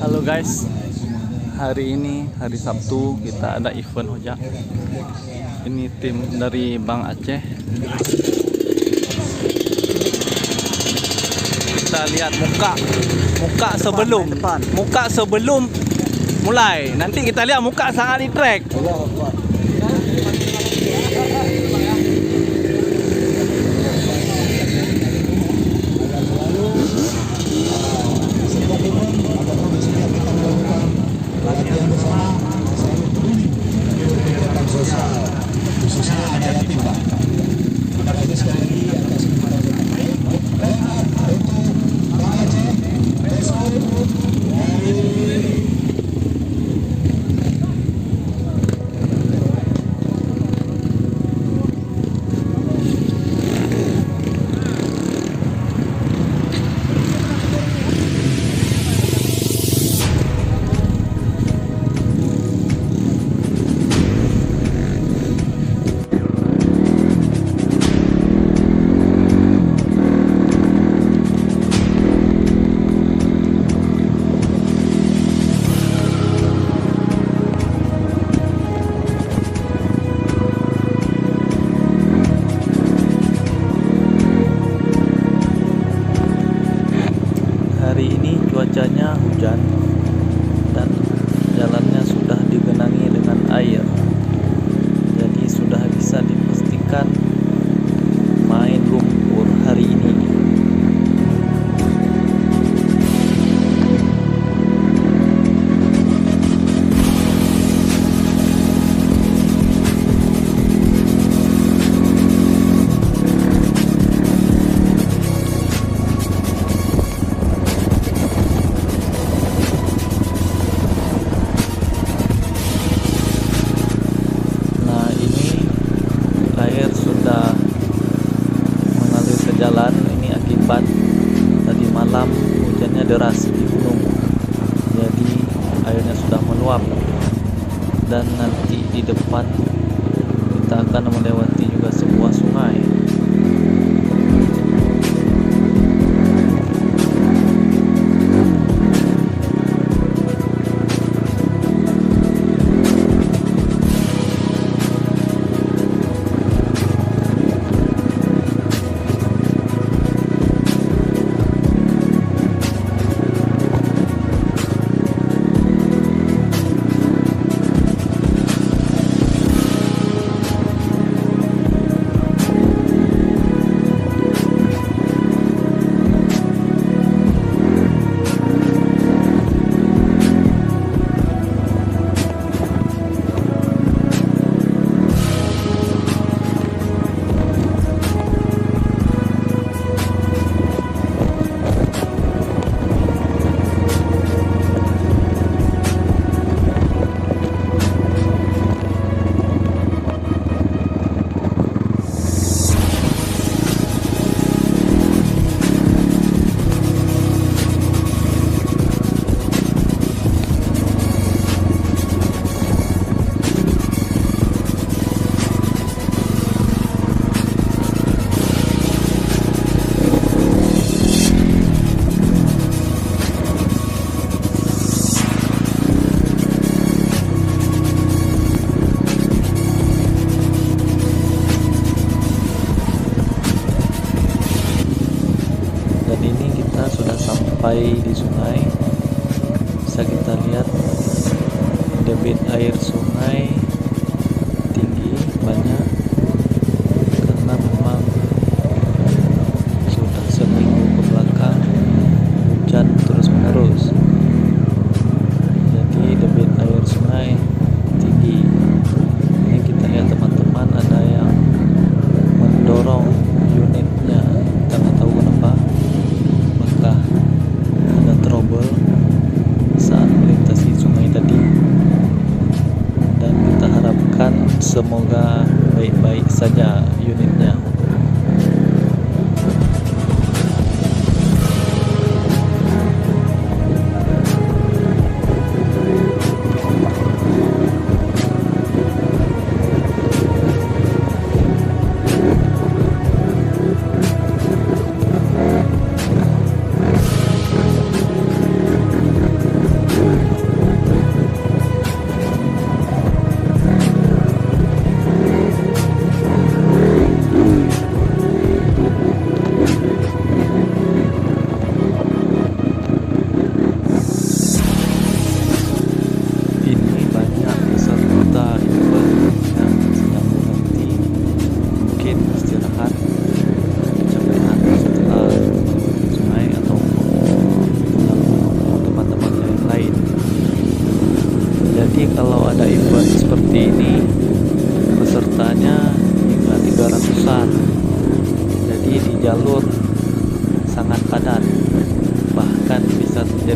Halo guys, hari ini hari Sabtu kita ada event ojek. Ini tim dari Bang Aceh. Kita lihat muka sebelum mulai. Nanti kita lihat muka saat di track. Hari ini cuacanya hujan dan jalannya sudah digenangi dengan air, jadi sudah bisa dipastikan main lumpur hari ini. Jalan ini akibat tadi malam hujannya deras di gunung, jadi airnya sudah meluap, dan nanti di depan kita akan melewati juga sebuah sungai. Ini kita sudah sampai di sungai. Bisa kita lihat debit air sungai tinggi banyak karena memang sudah seminggu ke belakang hujan terus menerus, jadi debit air sungai tinggi. Ini kita lihat teman-teman ada yang mendorong unitnya, kita nggak tahu kenapa. Ada trouble saat melintasi sungai tadi, dan kita harapkan semoga baik-baik saja unitnya.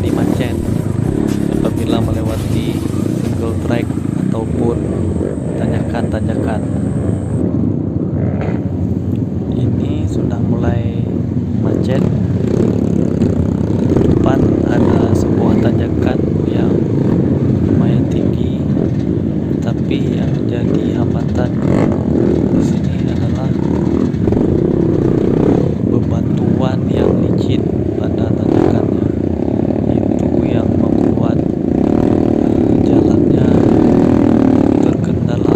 terjadi macet apabila melewati single track ataupun tanjakan-tanjakan. Ini sudah mulai macet. Depan ada sebuah tanjakan yang lumayan tinggi, tapi yang jadi hambatan di sini adalah bebatuan yang licin pada tanjakannya. Itu yang membuat jalannya terkendala.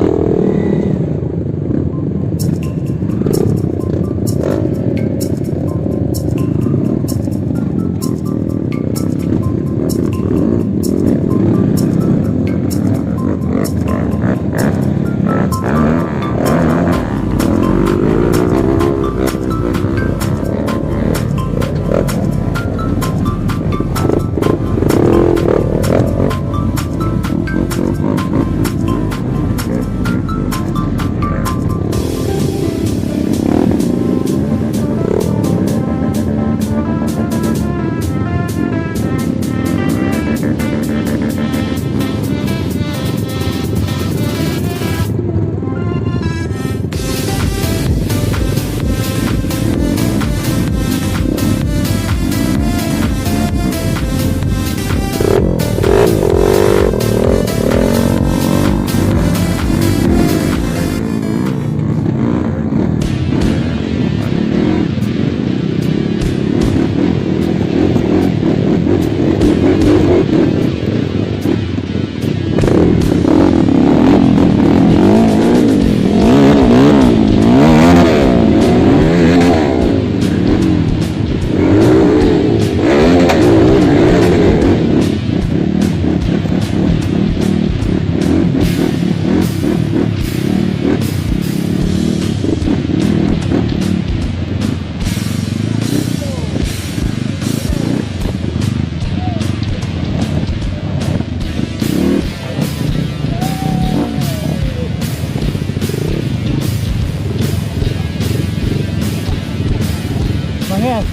Manget,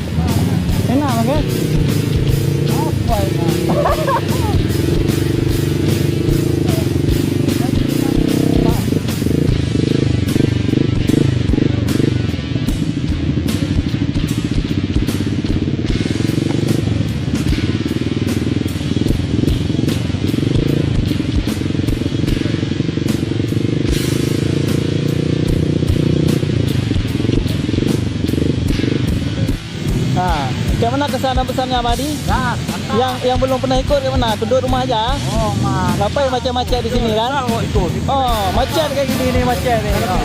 enak manget. Apa enak? Nah, kayak mana kesan dan pesannya Abadi? Gas, Yang belum pernah ikut kayak mana? Duduk rumah aja? Oh, mah. Ngapain macam-macam di sini kan? Oh, ikut. Oh, macet kayak gini nih macet nih. Oh.